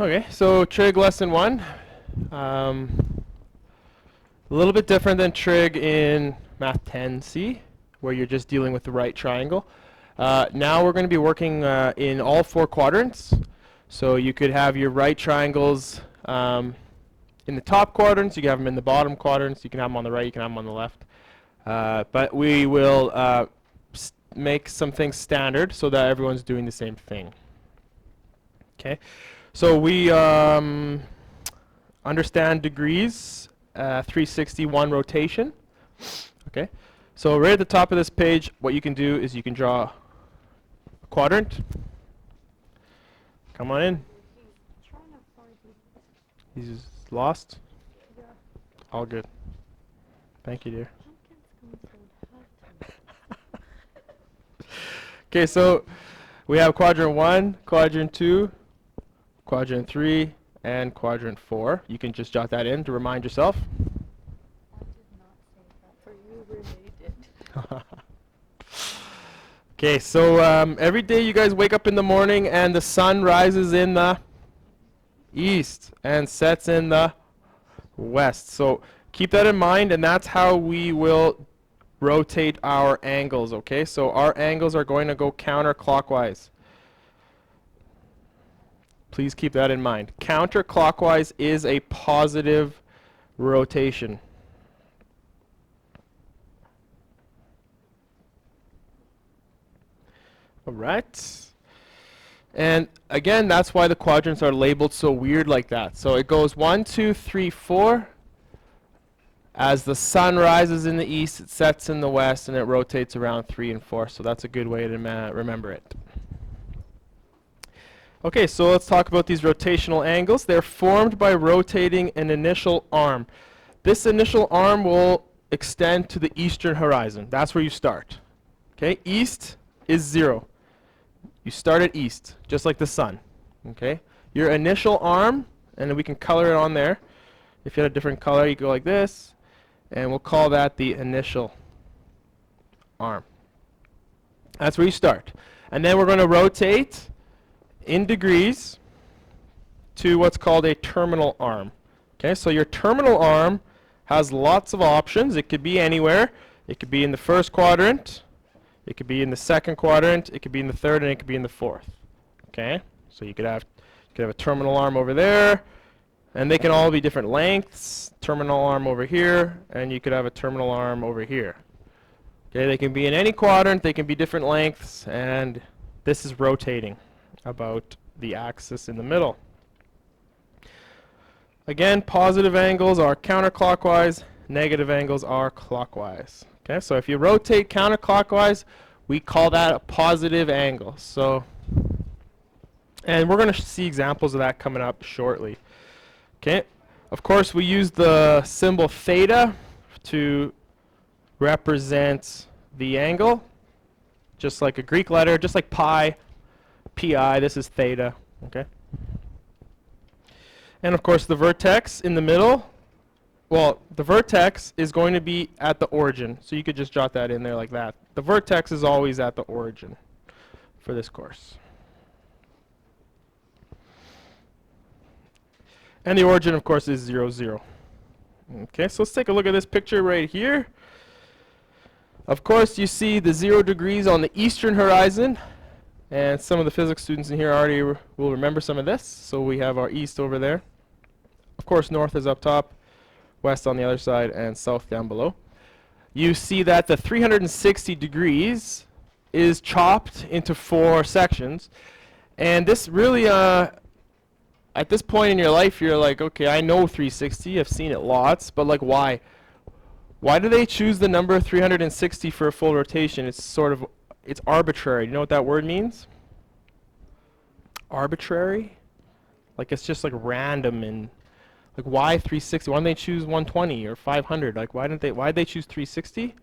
Okay, so trig lesson 1. A little bit different than trig in Math 10C, where you're just dealing with the right triangle. Now we're going to be working in all 4 quadrants. So you could have your right triangles in the top quadrants, you can have them in the bottom quadrants, you can have them on the right, you can have them on the left. But we will make some things standard so that everyone's doing the same thing. Okay. So we understand degrees, 361 rotation. Okay. So right at the top of this page, what you can do is you can draw a quadrant. Come on in. He's lost? Yeah. All good. Thank you, dear. Okay, so we have quadrant 1, quadrant 2, quadrant 3, and quadrant 4. You can just jot that in to remind yourself. I did not say that for you, Renee did. Okay, so every day you guys wake up in the morning and the sun rises in the east and sets in the west. So keep that in mind, and that's how we will rotate our angles, okay? So our angles are going to go counterclockwise. Please keep that in mind. Counterclockwise is a positive rotation. All right. And again, that's why the quadrants are labeled so weird like that. So it goes 1, 2, 3, 4. As the sun rises in the east, it sets in the west, and it rotates around 3 and 4. So that's a good way to remember it. Okay, so let's talk about these rotational angles. They're formed by rotating an initial arm. This initial arm will extend to the eastern horizon. That's where you start. Okay, east is 0. You start at east, just like the sun. Okay, your initial arm, and we can color it on there. If you had a different color, you go like this, and we'll call that the initial arm. That's where you start. And then we're going to rotate in degrees to what's called a terminal arm. Okay, so your terminal arm has lots of options. It could be anywhere. It could be in the first quadrant. It could be in the second quadrant. It could be in the third, and it could be in the fourth. Okay, so you could have a terminal arm over there, and they can all be different lengths. Terminal arm over here, and you could have a terminal arm over here. Okay, they can be in any quadrant. They can be different lengths, and this is rotating about the axis in the middle. Again, positive angles are counterclockwise, negative angles are clockwise. Okay, so if you rotate counterclockwise, we call that a positive angle. So, and we're going to see examples of that coming up shortly. Okay, of course we use the symbol theta to represent the angle, just like a Greek letter, just like pi. Pi, this is theta, okay? And of course the vertex in the middle, well, the vertex is going to be at the origin, so you could just jot that in there like that. The vertex is always at the origin for this course. And the origin, of course, is 0, 0. Okay, so let's take a look at this picture right here. Of course, you see the 0 degrees on the eastern horizon. And some of the physics students in here already will remember some of this. So we have our east over there. Of course, north is up top, west on the other side, and south down below. You see that the 360 degrees is chopped into 4 sections. And this really, at this point in your life, you're like, okay, I know 360. I've seen it lots. But like, why? Why do they choose the number 360 for a full rotation? It's arbitrary. You know what that word means? Arbitrary? Like it's just like random, and like why 360? Why don't they choose 120 or 500? Like why'd they choose 360?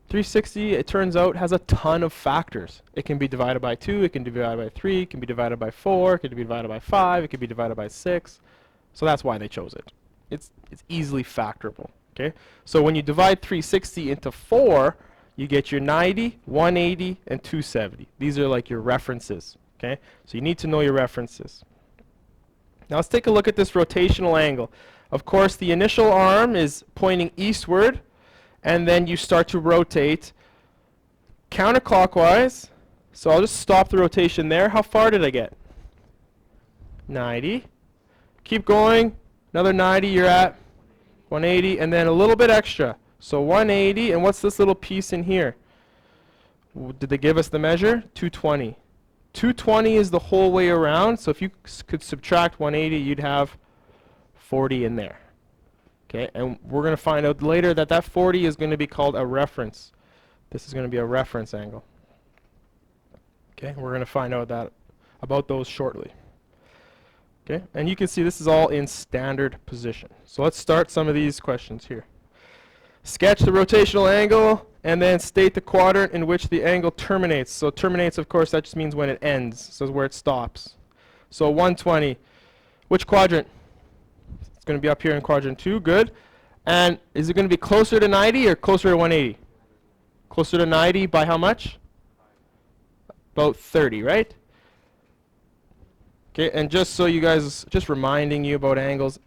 360, it turns out, has a ton of factors. It can be divided by 2, it can be divided by 3, it can be divided by 4, it can be divided by 5, it can be divided by 6. So that's why they chose it. It's easily factorable. Okay? So when you divide 360 into 4, you get your 90, 180, and 270. These are like your references. Okay? So you need to know your references. Now let's take a look at this rotational angle. Of course, the initial arm is pointing eastward, and then you start to rotate counterclockwise. So I'll just stop the rotation there. How far did I get? 90. Keep going. Another 90, you're at 180, and then a little bit extra. So 180, and what's this little piece in here? Did they give us the measure? 220. 220 is the whole way around, so if you could subtract 180, you'd have 40 in there. Okay, and we're going to find out later that that 40 is going to be called a reference. This is going to be a reference angle. Okay, we're going to find out that about those shortly. Okay, and you can see this is all in standard position. So let's start some of these questions here. Sketch the rotational angle and then state the quadrant in which the angle terminates. So terminates, of course, that just means when it ends, so where it stops. So 120. Which quadrant? It's going to be up here in quadrant 2. Good. And is it going to be closer to 90 or closer to 180? Closer to 90 by how much? About 30, right? Okay, and just so you guys, just reminding you about angles,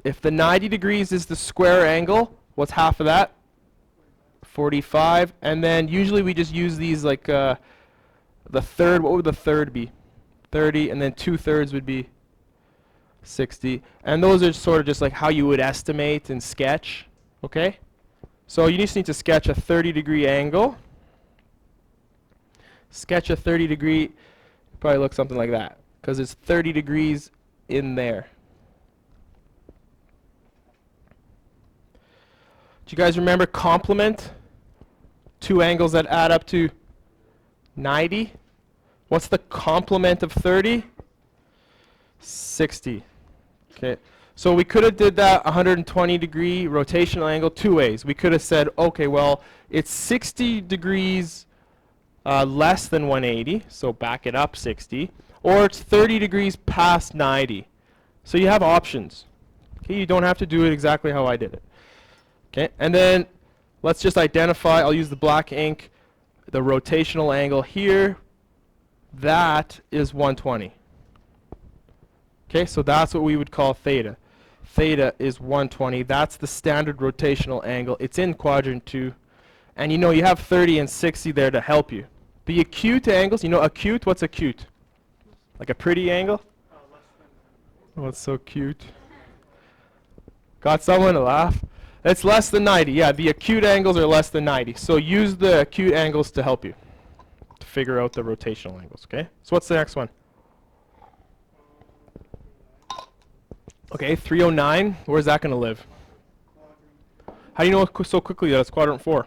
if the 90 degrees is the square angle, what's half of that? 45. And then usually we just use these like the third. What would the third be? 30, and then 2/3 would be 60. And those are sort of just like how you would estimate and sketch. Okay? So you just need to sketch a 30-degree angle. Sketch a 30-degree, probably look something like that, because it's 30 degrees in there. Do you guys remember complement? Two angles that add up to 90. What's the complement of 30? 60. Okay. So we could have did that 120-degree rotational angle two ways. We could have said, okay, well, it's 60 degrees less than 180, so back it up 60, or it's 30 degrees past 90. So you have options. Okay, you don't have to do it exactly how I did it. Okay, and then let's just identify, I'll use the black ink, the rotational angle here. That is 120. Okay, so that's what we would call theta. Theta is 120. That's the standard rotational angle. It's in quadrant 2. And you know you have 30 and 60 there to help you. The acute angles, you know acute, what's acute? Like a pretty angle? Oh, it's so cute. Got someone to laugh? It's less than 90. Yeah, the acute angles are less than 90. So use the acute angles to help you to figure out the rotational angles, okay? So what's the next one? Okay, 309. Where's that going to live? How do you know so quickly that it's quadrant 4?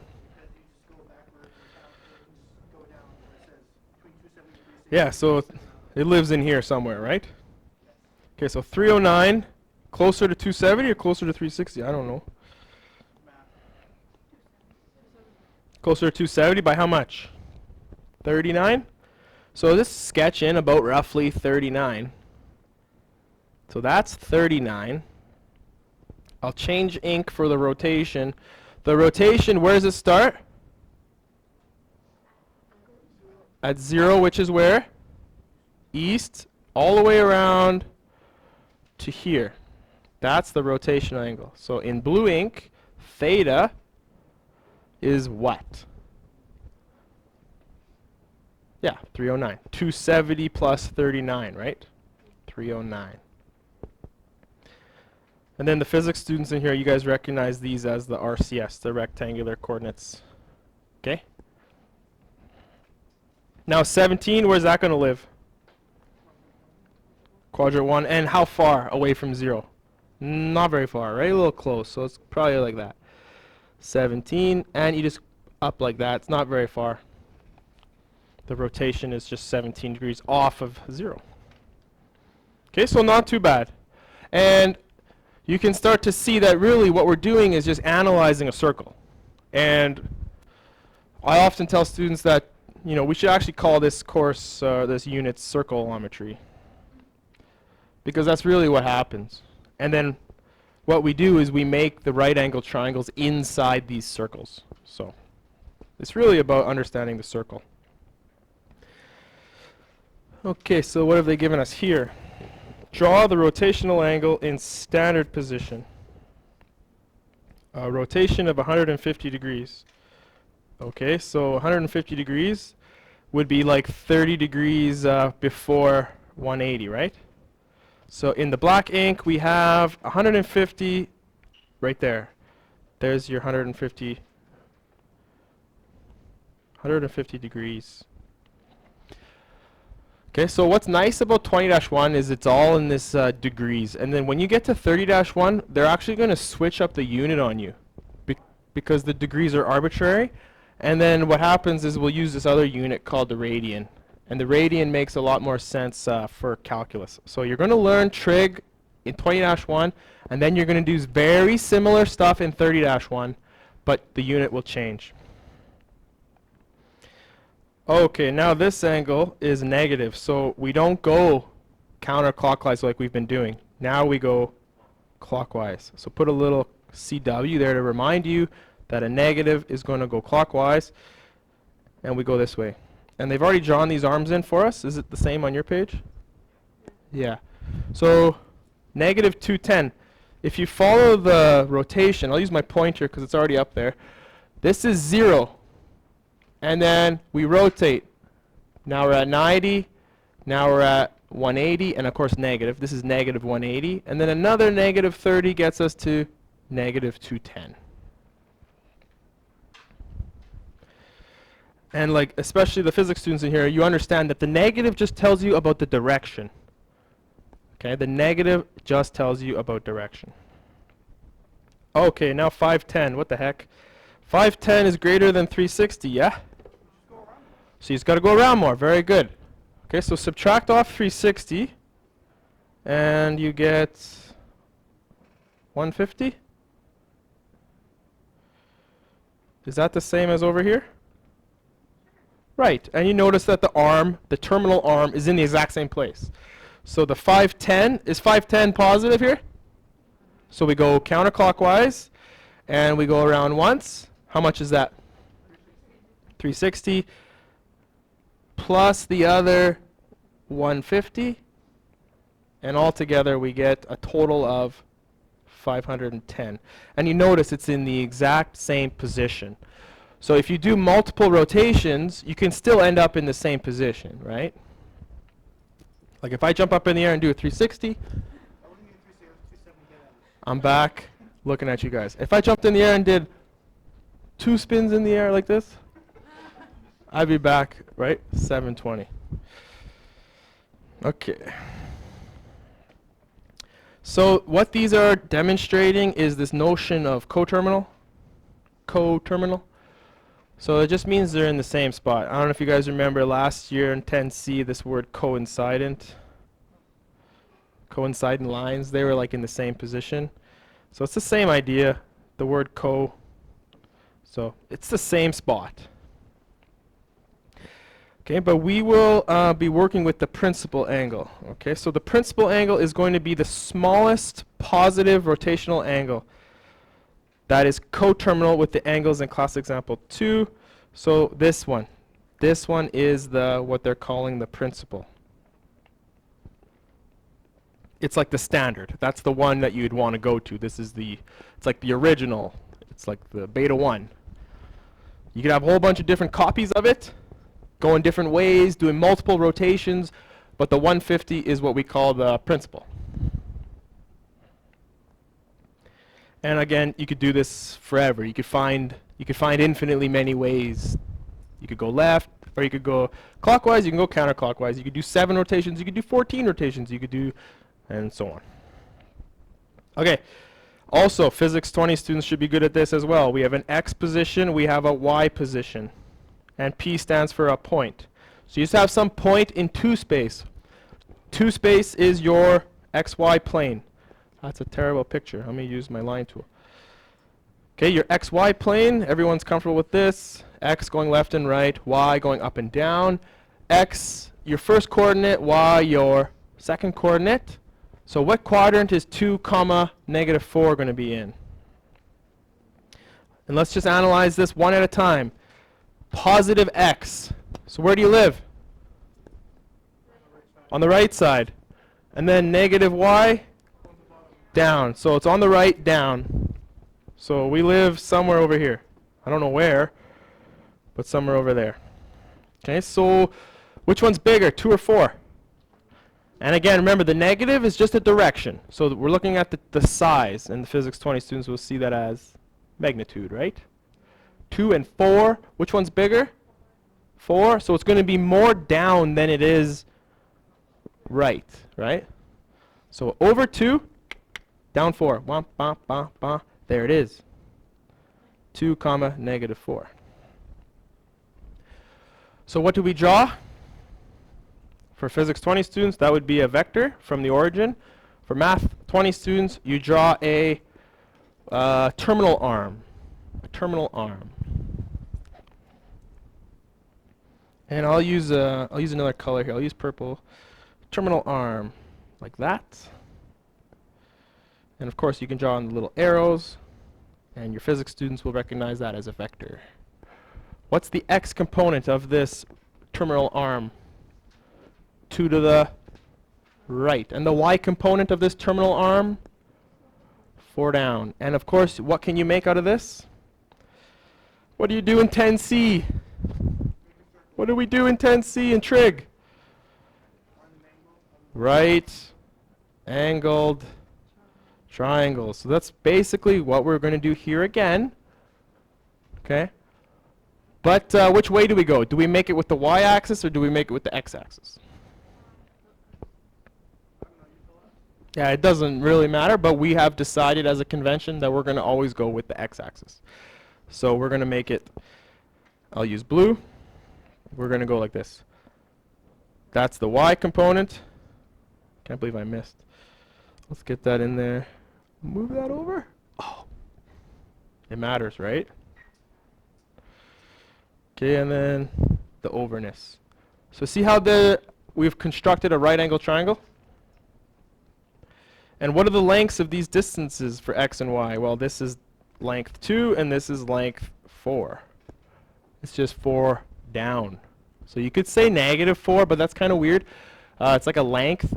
Yeah, so it lives in here somewhere, right? Okay, so 309, closer to 270 or closer to 360? I don't know. Closer to 270 by how much? 39? So this sketch in about roughly 39. So that's 39. I'll change ink for the rotation. The rotation, where does it start? At 0, which is where? East, all the way around to here. That's the rotational angle. So in blue ink, theta is what? Yeah, 309. 270 plus 39, right? 309. And then the physics students in here, you guys recognize these as the RCS, the rectangular coordinates. Okay? Now 17, where's that going to live? Quadrant 1. And how far away from 0? Not very far, right? A little close, so it's probably like that. 17, and you just up like that. It's not very far. The rotation is just 17 degrees off of 0. Okay, so not too bad. And you can start to see that really what we're doing is just analyzing a circle. And I often tell students that, you know, we should actually call this course, this unit, circleometry, because that's really what happens. And then what we do is we make the right angle triangles inside these circles. So it's really about understanding the circle. Okay, so what have they given us here? Draw the rotational angle in standard position. A rotation of 150 degrees. Okay, so 150 degrees would be like 30 degrees before 180, right? So in the black ink, we have 150 right there. There's your 150 degrees. Okay, so what's nice about 20-1 is it's all in this degrees. And then when you get to 30-1, they're actually going to switch up the unit on you because the degrees are arbitrary. And then what happens is we'll use this other unit called the radian. And the radian makes a lot more sense for calculus. So you're going to learn trig in 20-1, and then you're going to do very similar stuff in 30-1, but the unit will change. Okay, now this angle is negative, so we don't go counterclockwise like we've been doing. Now we go clockwise. So put a little CW there to remind you that a negative is going to go clockwise, and we go this way. And they've already drawn these arms in for us. Is it the same on your page? Yeah. So negative 210. If you follow the rotation, I'll use my pointer because it's already up there. This is 0. And then we rotate. Now we're at 90. Now we're at 180. And of course negative. This is negative 180. And then another negative 30 gets us to negative 210. And like, especially the physics students in here, you understand that the negative just tells you about the direction. Okay, the negative just tells you about direction. Okay, now 510. What the heck? 510 is greater than 360, yeah? So you've got to go around more. Very good. Okay, so subtract off 360, and you get 150. Is that the same as over here? Right, and you notice that the arm, the terminal arm, is in the exact same place. So the 510, is 510 positive here? So we go counterclockwise, and we go around once. How much is that? 360 plus the other 150, and altogether we get a total of 510. And you notice it's in the exact same position. So if you do multiple rotations, you can still end up in the same position, right? Like if I jump up in the air and do a 360, I'm back looking at you guys. If I jumped in the air and did 2 spins in the air like this, I'd be back, right? 720. Okay. So what these are demonstrating is this notion of coterminal. Coterminal. So it just means they're in the same spot. I don't know if you guys remember last year in 10C this word coincident. Coincident lines, they were like in the same position. So it's the same idea, the word co. So it's the same spot. Okay, but we will be working with the principal angle. Okay, so the principal angle is going to be the smallest positive rotational angle that is coterminal with the angles in class example 2. So this one is the what they're calling the principal. It's like the standard. That's the one that you'd want to go to. This is it's like the original. It's like the beta 1. You could have a whole bunch of different copies of it, going different ways, doing multiple rotations, but the 150 is what we call the principal. And again, you could do this forever. You could find infinitely many ways. You could go left, or you could go clockwise, you can go counterclockwise. You could do 7 rotations, you could do 14 rotations, you could do, and so on. Okay, also physics 20 students should be good at this as well. We have an X position, we have a Y position, and P stands for a point. So you just have some point in 2 space. 2 space is your XY plane. That's a terrible picture. Let me use my line tool. Okay, your XY plane, everyone's comfortable with this. X going left and right, Y going up and down. X, your first coordinate, Y, your second coordinate. So what quadrant is 2, negative 4 going to be in? And let's just analyze this one at a time. Positive X. So where do you live? On the right side. And then negative y, down. So it's on the right, down. So we live somewhere over here. I don't know where, but somewhere over there. Okay, so which one's bigger, 2 or 4? And again, remember, the negative is just a direction. So we're looking at the size, and the Physics 20 students will see that as magnitude, right? 2 and 4, which one's bigger? 4, so it's going to be more down than it is right, right? So over 2, down 4. Wah, bah, bah, bah. There it is. 2 comma negative 4. So what do we draw? For Physics 20 students, that would be a vector from the origin. For Math 20 students, you draw a terminal arm. A terminal arm. And I'll use another color here. I'll use purple. Terminal arm, like that. And of course, you can draw on the little arrows, and your physics students will recognize that as a vector. What's the x component of this terminal arm? 2 to the right. And the y component of this terminal arm? 4 down. And of course, what can you make out of this? What do you do in 10C? What do we do in 10C in trig? Right angled triangle. So that's basically what we're going to do here again. Okay? But which way do we go? Do we make it with the y-axis or do we make it with the x-axis? Yeah, it doesn't really matter, but we have decided as a convention that we're going to always go with the x-axis. So we're going to make it, I'll use blue. We're going to go like this. That's the y component. Can't believe I missed. Let's get that in there. Move that over. Oh, it matters, right? Okay, and then the overness. So see how we've constructed a right angle triangle? And what are the lengths of these distances for x and y? Well, this is length 2 and this is length 4. It's just 4 down. So you could say negative 4, but that's kind of weird. It's like a length.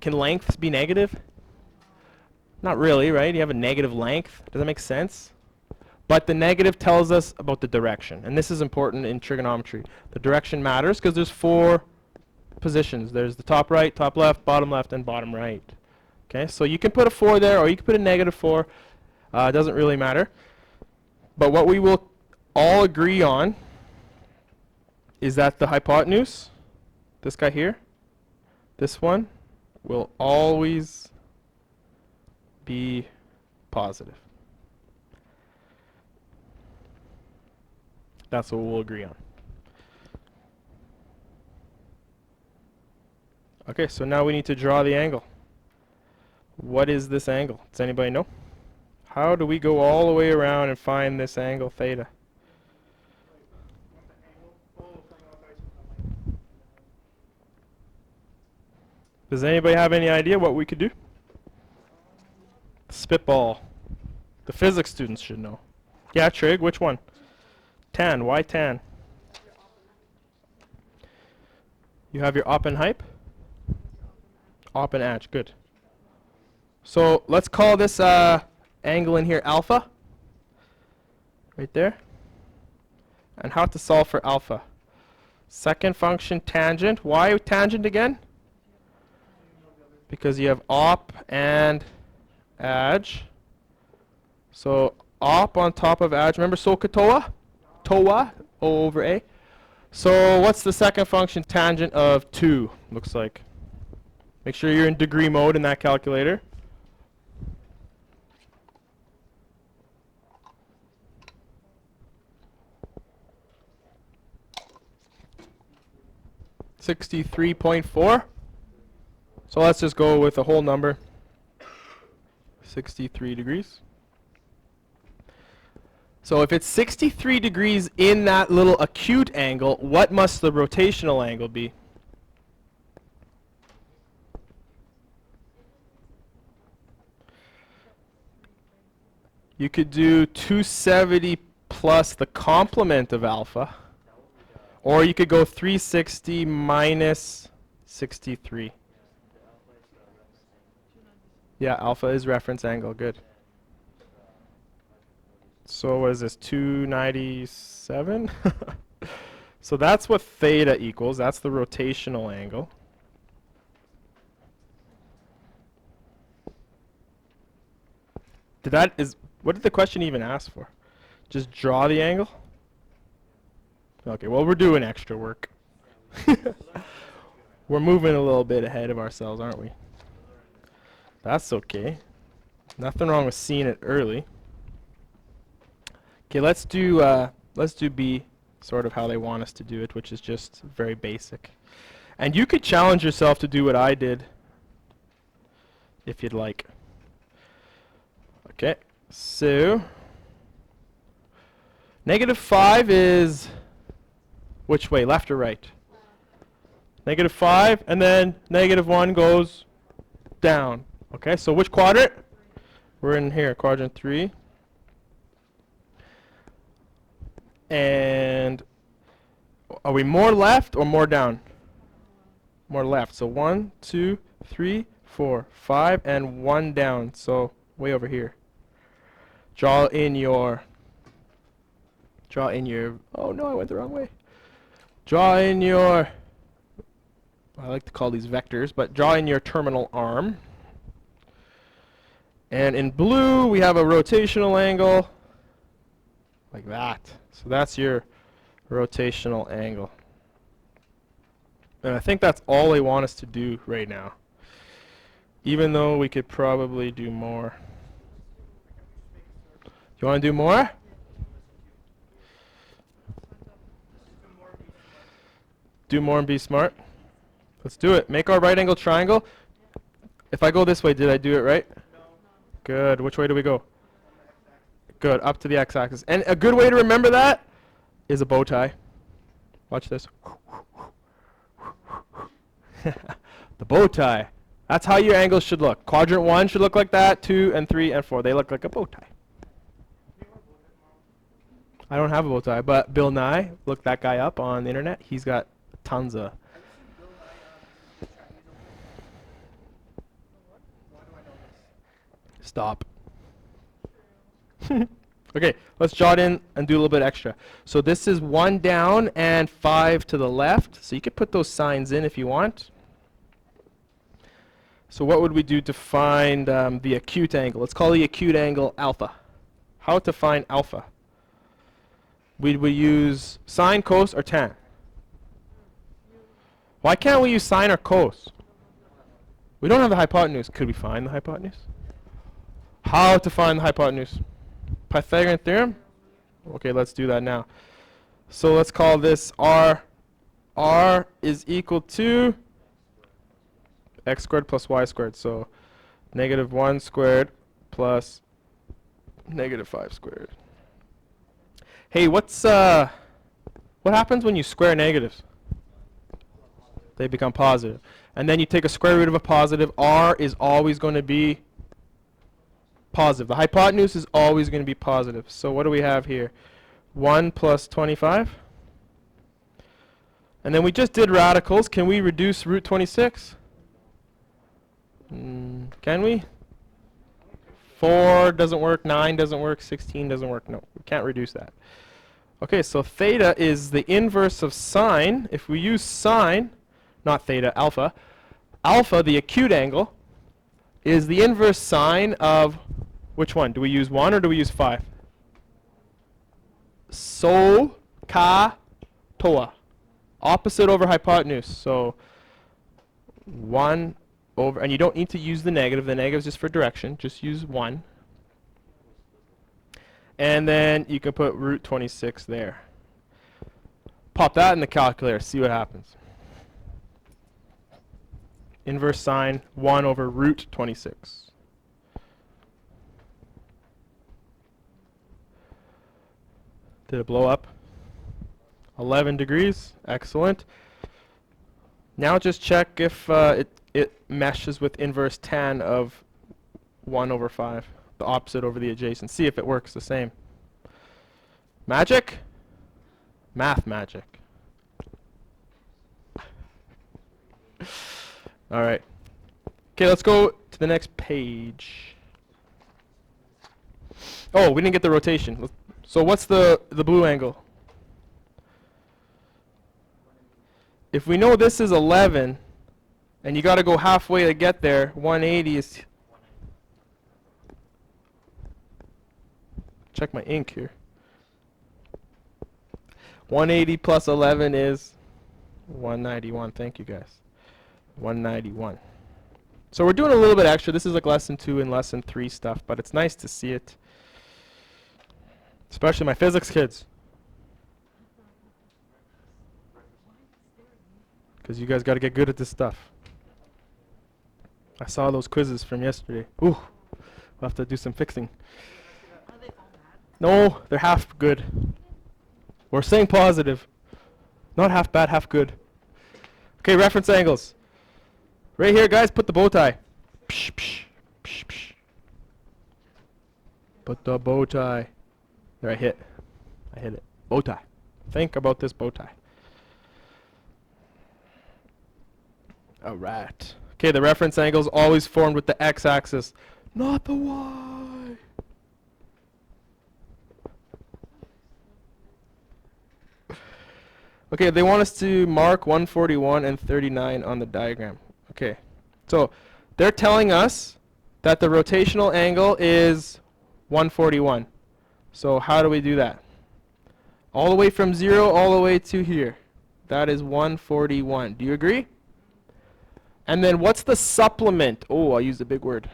Can lengths be negative? Not really, right? You have a negative length. Does that make sense? But the negative tells us about the direction. And this is important in trigonometry. The direction matters because there's 4 positions. There's the top right, top left, and bottom right. Okay, so you can put a 4 there or you can put a negative 4. It doesn't really matter. But what we will all agree on is that the hypotenuse, this guy here, this one, will always be positive. That's what we'll agree on. Okay, so now we need to draw the angle. What is this angle? Does anybody know? How do we go all the way around and find this angle theta? Does anybody have any idea what we could do? Spitball. The physics students should know. Yeah, trig, which one? Tan, why tan? You have your op and hype? Op and edge, good. So let's call this angle in here alpha. Right there. And how to solve for alpha. Second function tangent. Why tangent again? Because you have op and edge. So op on top of edge. Remember SOHCAHTOA? TOA, O over A. So what's the second function tangent of 2? Looks like. Make sure you're in degree mode in that calculator. .4. So let's just go with a whole number. 63 degrees. So if it's 63 degrees in that little acute angle, what must the rotational angle be? You could do 270 plus the complement of alpha. Or you could go 360 minus 63. Yeah, alpha is reference angle. Good. So what is this? 297? So that's what theta equals. That's the rotational angle. What did the question even ask for? Just draw the angle? Okay, well, we're doing extra work. We're moving a little bit ahead of ourselves, aren't we? That's okay. Nothing wrong with seeing it early. Okay, let's do B, sort of how they want us to do it, which is just very basic. And you could challenge yourself to do what I did, if you'd like. Okay, so -5 is which way, left or right? -5, and then -1 goes down. Okay, so which quadrant? We're in here, quadrant 3. And are we more left or more down? More left. So 1, 2, 3, 4, 5, and 1 down. So way over here. Draw in your, oh no, I went the wrong way. Draw in your, I like to call these vectors, but draw in your terminal arm. And in blue, we have a rotational angle like that. So that's your rotational angle. And I think that's all they want us to do right now, even though we could probably do more. You want to do more? Do more and be smart? Let's do it. Make our right angle triangle. If I go this way, did I do it right? Good. Which way do we go? Good. Up to the x-axis. And a good way to remember that is a bow tie. Watch this. The bow tie. That's how your angles should look. Quadrant 1 should look like that. 2 and 3 and 4. They look like a bow tie. I don't have a bow tie, but Bill Nye, look that guy up on the internet. He's got tons of. Stop. Okay, let's jot in and do a little bit extra. So this is 1 down and 5 to the left. So you could put those signs in if you want. So what would we do to find the acute angle? Let's call the acute angle alpha. How to find alpha? We use sine, cos, or tan. Why can't we use sine or cos? We don't have the hypotenuse. Could we find the hypotenuse? How to find the hypotenuse? Pythagorean theorem? Okay, let's do that now. So let's call this R. R is equal to x squared plus y squared. So -1 squared plus -5 squared. Hey, what happens when you square negatives? They become positive. And then you take a square root of a positive. R is always going to be positive. The hypotenuse is always going to be positive. So what do we have here? 1 plus 25. And then we just did radicals. Can we reduce root 26? Can we? 4 doesn't work. 9 doesn't work. 16 doesn't work. No, we can't reduce that. Okay, so theta is the inverse of sine. If we use sine, not theta, alpha, alpha, the acute angle, is the inverse sine of which one? Do we use 1 or do we use 5? So, ka, toa. Opposite over hypotenuse. So 1 over, and you don't need to use the negative. The negative is just for direction. Just use 1. And then you can put root 26 there. Pop that in the calculator. See what happens. Inverse sine 1 over root 26. Did it blow up? 11 degrees. Excellent. Now just check if it meshes with inverse tan of 1 over 5. The opposite over the adjacent. See if it works the same. Magic? Math magic. All right. Okay, let's go to the next page. Oh, we didn't get the rotation. So what's the blue angle? If we know this is 11, and you got to go halfway to get there, 180 is... Check my ink here. 180 plus 11 is 191. Thank you, guys. 191. So we're doing a little bit extra. This is like lesson 2 and lesson 3 stuff, but it's nice to see it. Especially my physics kids. Because you guys got to get good at this stuff. I saw those quizzes from yesterday. Ooh, we'll have to do some fixing. Are they all bad? No, they're half good. We're saying positive. Not half bad, half good. Okay, reference angles. Right here, guys, put the bow tie. Psh, psh, psh, psh. Put the bow tie. There, I hit it. Bow tie. Think about this bow tie. All right. Okay, the reference angle is always formed with the x-axis, not the y. Okay, they want us to mark 141 and 39 on the diagram. Okay, so they're telling us that the rotational angle is 141. So how do we do that? All the way from 0 all the way to here. That is 141. Do you agree? And then what's the supplement? Oh, I used a big word.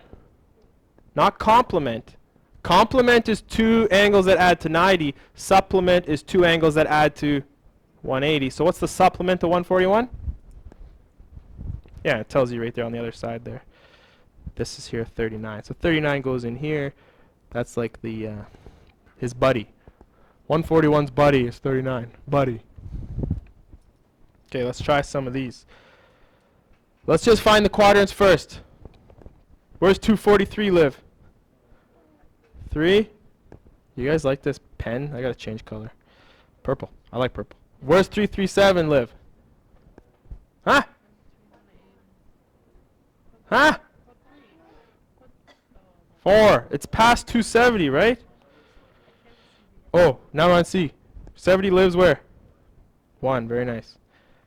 Not complement. Complement is 2 angles that add to 90. Supplement is 2 angles that add to 180. So what's the supplement to 141? Yeah, it tells you right there on the other side there. This is here 39. So 39 goes in here. That's like the his buddy. 141's buddy is 39. Buddy. Okay, let's try some of these. Let's just find the quadrants first. Where's 243 live? 3? You guys like this pen? I gotta change color. Purple. I like purple. Where's 337 live? Huh? Huh? 4. It's past 270, right? Oh, now we're on C. 70 lives where? 1. Very nice.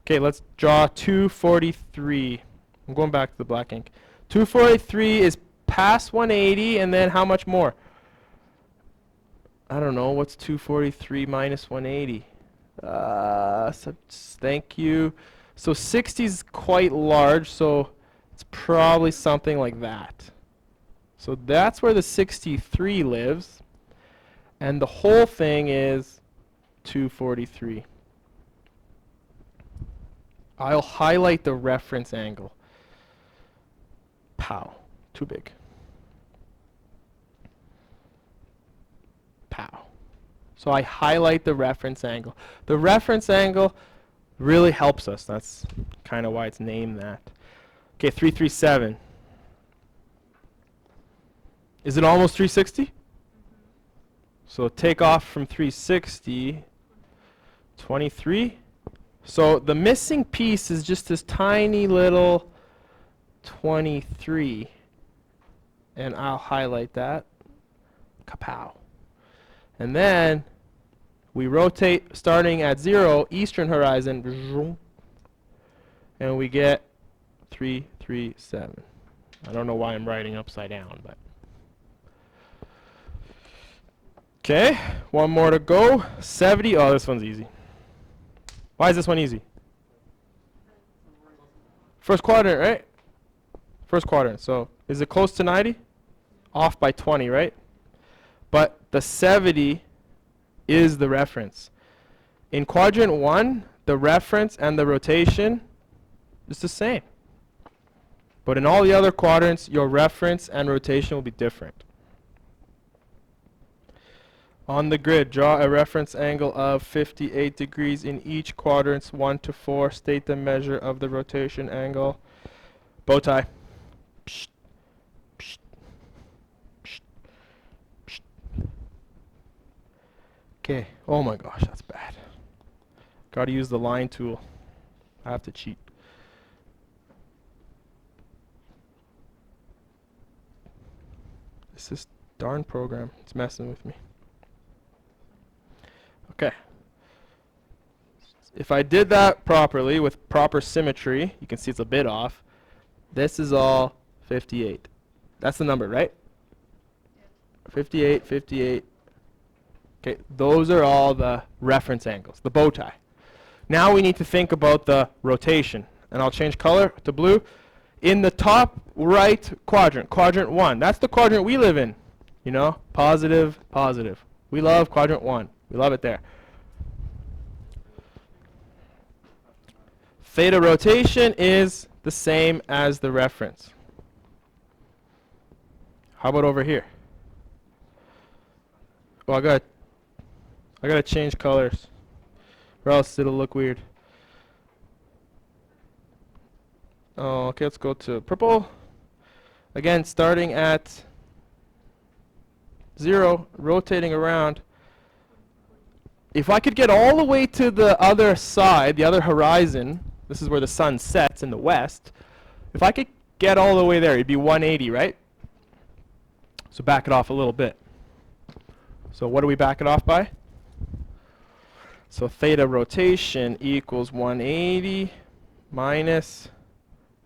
Okay, let's draw 243. I'm going back to the black ink. 243 is past 180, and then how much more? I don't know. What's 243 minus 180? Thank you. So 60 is quite large, so it's probably something like that. So that's where the 63 lives, and the whole thing is 243. I'll highlight the reference angle. Pow. Too big. Pow. So I highlight the reference angle. The reference angle really helps us. That's kind of why it's named that. Okay, 337. Is it almost 360? So take off from 360. 23. So the missing piece is just this tiny little 23. And I'll highlight that. Kapow. And then we rotate starting at 0, eastern horizon, and we get 337. I don't know why I'm writing upside down, but. Okay, one more to go. 70. Oh, this one's easy. Why is this one easy? First quadrant, right? First quadrant. So is it close to 90? Off by 20, right? But the 70 is the reference. In quadrant 1, the reference and the rotation is the same. But in all the other quadrants, your reference and rotation will be different. On the grid, draw a reference angle of 58 degrees in each quadrants 1 to 4. State the measure of the rotation angle. Bow tie. Psst. Psst. Psst. Psst. Okay. Oh my gosh, that's bad. Got to use the line tool. I have to cheat. This darn program, it's messing with me. Okay. If I did that properly with proper symmetry, you can see it's a bit off. This is all 58. That's the number, right? 58, 58. Okay, those are all the reference angles, the bow tie. Now we need to think about the rotation. And I'll change color to blue. In the top right quadrant, quadrant 1, that's the quadrant we live in. You know, positive, positive. We love quadrant 1. We love it there. Theta rotation is the same as the reference. How about over here? Oh, I gotta change colors, or else it'll look weird. Oh, okay, let's go to purple. Again, starting at 0, rotating around. If I could get all the way to the other side, the other horizon, this is where the sun sets in the west. If I could get all the way there, it'd be 180, right? So back it off a little bit. So what do we back it off by? So theta rotation equals 180 minus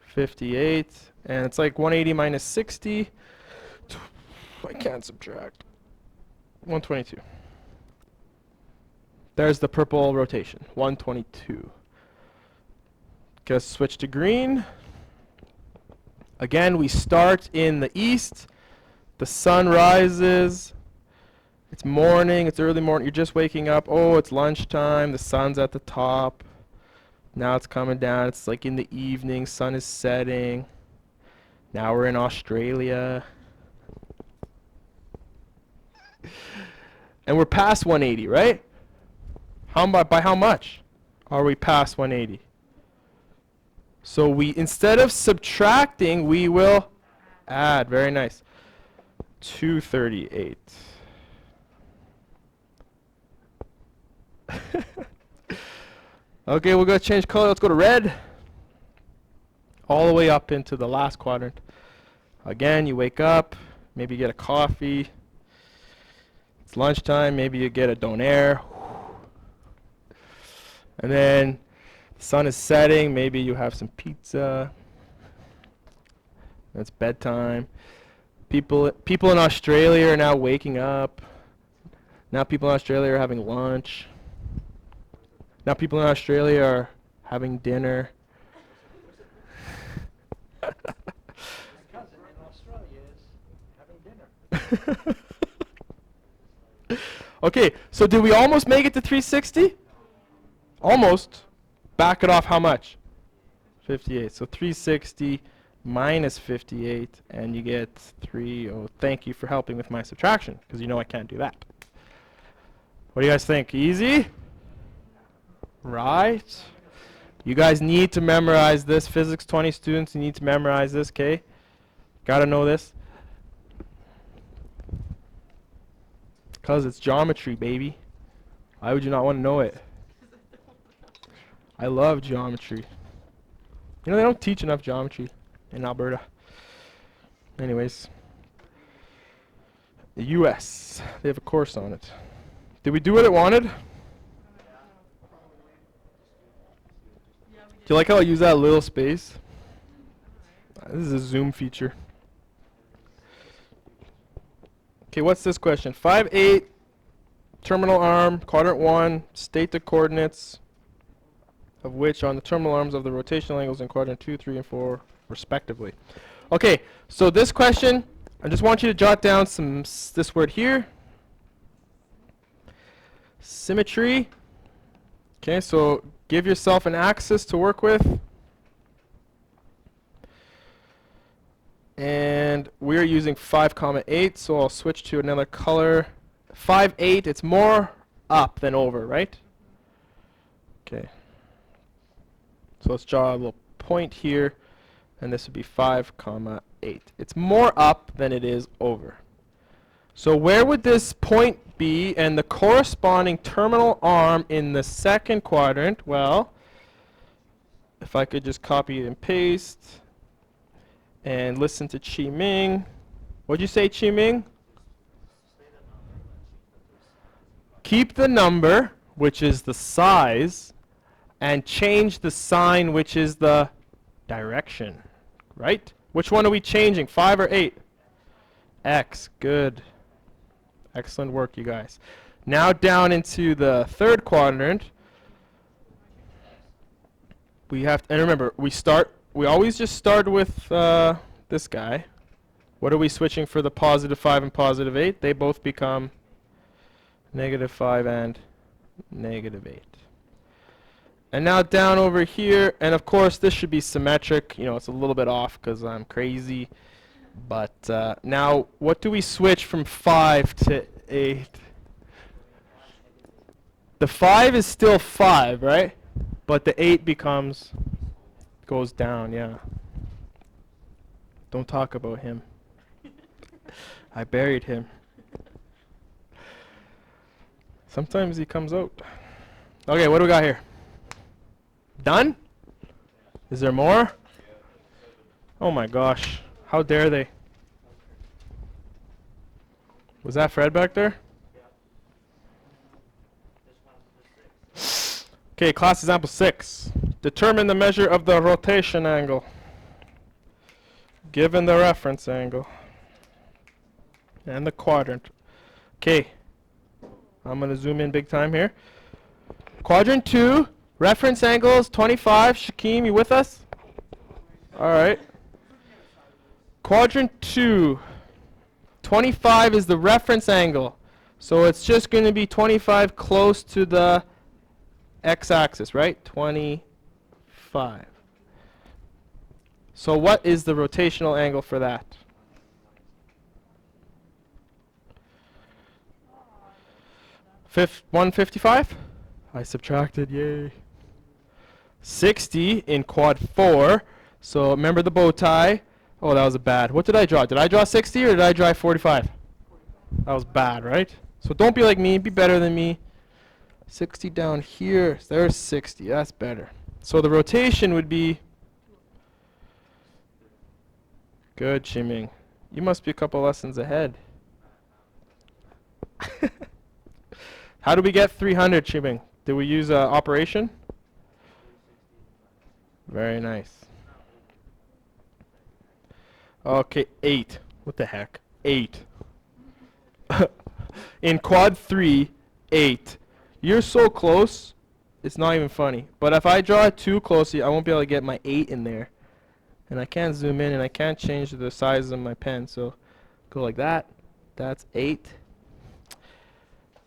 58. And it's like 180 minus 60. I can't subtract. 122. There's the purple rotation, 122. Let's switch to green. Again, we start in the east. The sun rises. It's morning, it's early morning, you're just waking up. Oh, it's lunchtime, the sun's at the top. Now it's coming down, it's like in the evening, sun is setting. Now we're in Australia. And we're past 180, right? By how much are we past 180? So instead of subtracting, we will add. Very nice. 238. Okay, we're going to change color. Let's go to red. All the way up into the last quadrant. Again, you wake up. Maybe you get a coffee. It's lunchtime. Maybe you get a donair. And then the sun is setting. Maybe you have some pizza. It's bedtime. People in Australia are now waking up. Now people in Australia are having lunch. Now people in Australia are having dinner. My cousin in Australia is having dinner. Okay, so did we almost make it to 360? Almost. Back it off how much? 58. So 360 minus 58, and you get 3. Oh, thank you for helping with my subtraction, because you know I can't do that. What do you guys think? Easy? Right. You guys need to memorize this. Physics 20 students, you need to memorize this, okay? Gotta know this. Because it's geometry, baby. Why would you not want to know it? I love geometry. You know, they don't teach enough geometry in Alberta. Anyways. The US. They have a course on it. Did we do what it wanted? Do you like how I use that little space? This is a zoom feature. Okay, what's this question? 5, 8, terminal arm, quadrant 1, state the coordinates of which on the terminal arms of the rotational angles in quadrant 2, 3, and 4, respectively. Okay, so this question, I just want you to jot down this word here. Symmetry. Okay, so give yourself an axis to work with. And we're using 5, 8, so I'll switch to another color. 5, 8, it's more up than over, right? Okay. So let's draw a little point here, and this would be 5, 8. It's more up than it is over. So where would this point be and the corresponding terminal arm in the second quadrant? Well, if I could just copy and paste and listen to Chi Ming. What'd you say, Chi Ming? Keep the number, which is the size, and change the sign, which is the direction. Right? Which one are we changing, 5 or 8? X. Good. Excellent work, you guys. Now down into the third quadrant. We have to, and remember, we always just start with this guy. What are we switching for the positive 5 and positive 8? They both become negative 5 and negative 8. And now down over here, and of course this should be symmetric. You know, it's a little bit off because I'm crazy. But now, what do we switch from 5 to 8? The 5 is still 5, right? But the 8 goes down, yeah. Don't talk about him. I buried him. Sometimes he comes out. Okay, what do we got here? Done? Is there more? Oh my gosh. How dare they? Was that Fred back there? Okay, class example 6. Determine the measure of the rotation angle given the reference angle and the quadrant. Okay, I'm going to zoom in big time here. Quadrant 2, reference angle is 25. Shakim, you with us? All right. Quadrant 2, 25 is the reference angle. So it's just going to be 25 close to the x-axis, right? 25. So what is the rotational angle for that? 155? I subtracted, yay. 60 in quad 4. So remember the bow tie. Oh, that was a bad. What did I draw? Did I draw 60 or did I draw 45? That was bad, right? So don't be like me. Be better than me. 60 down here. There's 60. That's better. So the rotation would be... Good, Chiming. You must be a couple lessons ahead. How do we get 300, Chiming? Did we use operation? Very nice. Okay, 8. What the heck? 8. In quad 3, 8. You're so close, it's not even funny. But if I draw it too closely, I won't be able to get my 8 in there. And I can't zoom in, and I can't change the size of my pen. So go like that. That's 8.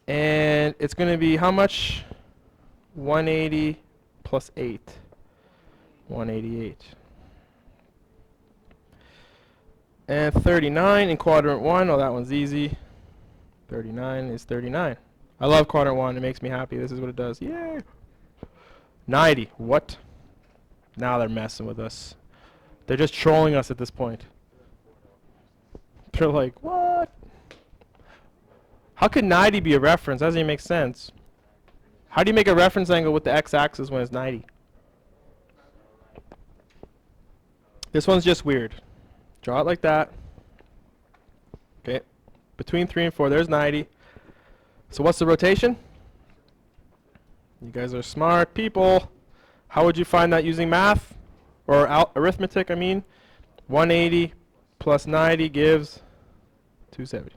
And it's going to be how much? 180 plus 8. 188. And 39 in quadrant 1. Oh, that one's easy. 39 is 39. I love quadrant 1. It makes me happy. This is what it does. Yay! 90. What? Now they're messing with us. They're just trolling us at this point. They're like, what? How could 90 be a reference? That doesn't even make sense. How do you make a reference angle with the x-axis when it's 90? This one's just weird. Draw it like that. Okay. Between 3 and 4, there's 90. So what's the rotation? You guys are smart people. How would you find that using math? Or arithmetic, I mean. 180 plus 90 gives 270.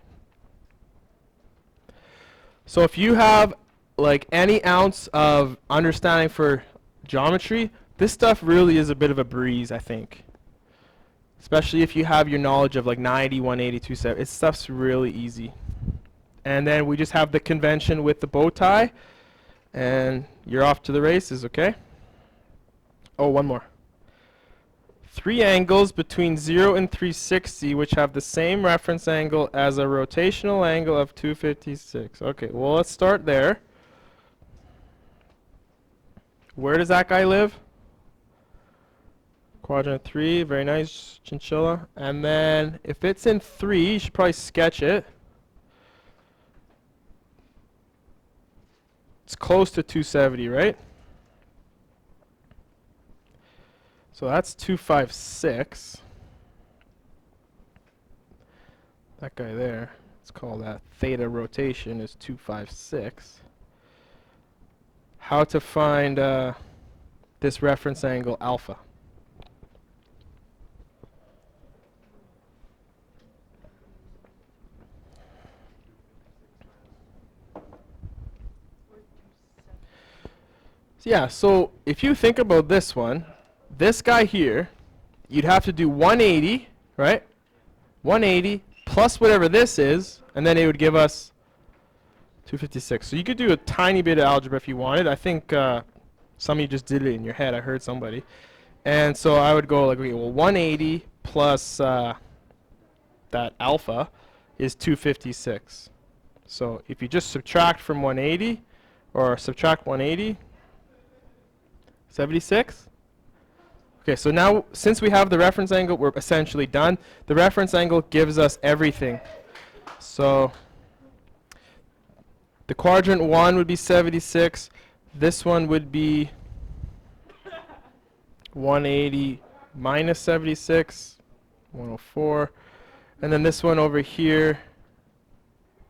So if you have like any ounce of understanding for geometry, this stuff really is a bit of a breeze, I think. Especially if you have your knowledge of like 90, 180, 270. This stuff's really easy. And then we just have the convention with the bow tie. And you're off to the races, okay? Oh, one more. 3 angles between 0 and 360 which have the same reference angle as a rotational angle of 256. Okay, well let's start there. Where does that guy live? Quadrant 3, very nice, chinchilla. And then if it's in 3, you should probably sketch it. It's close to 270, right? So that's 256. that guy there, let's call that theta rotation, is 256. How to find this reference angle alpha? Yeah, so if you think about this one, this guy here, you'd have to do 180, right? 180 plus whatever this is, and then it would give us 256. So you could do a tiny bit of algebra if you wanted. I think some of you just did it in your head. I heard somebody. And so I would go like, okay, well, 180 plus that alpha is 256. So if you just subtract from 180, or subtract 180, 76? Okay, so now since we have the reference angle, we're essentially done. The reference angle gives us everything. So the quadrant 1 would be 76. This one would be 180 minus 76, 104. And then this one over here,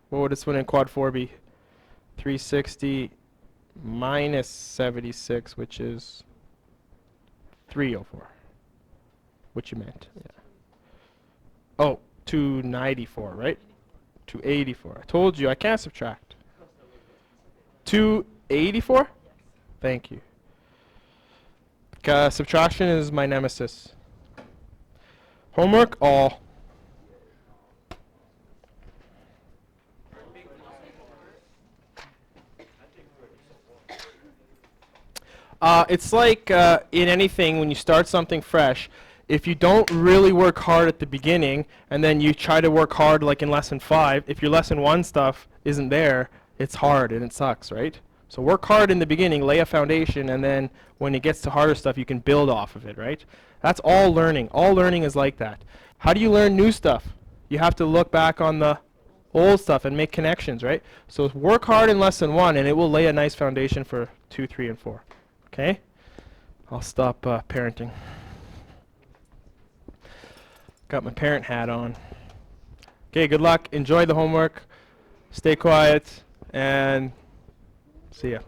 what would this one in quad 4 be? 360 minus 76, which is 304. What you meant? Yeah. Oh, 294, right? 284. I told you I can't subtract. 284? Thank you. Subtraction is my nemesis. Homework, all. It's like in anything, when you start something fresh, if you don't really work hard at the beginning and then you try to work hard like in lesson 5, if your lesson 1 stuff isn't there, it's hard and it sucks, right? So work hard in the beginning, lay a foundation, and then when it gets to harder stuff, you can build off of it, right? That's all learning. All learning is like that. How do you learn new stuff? You have to look back on the old stuff and make connections, right? So work hard in lesson 1 and it will lay a nice foundation for 2, 3, and 4. Okay? I'll stop parenting. Got my parent hat on. Okay, good luck. Enjoy the homework. Stay quiet and see ya.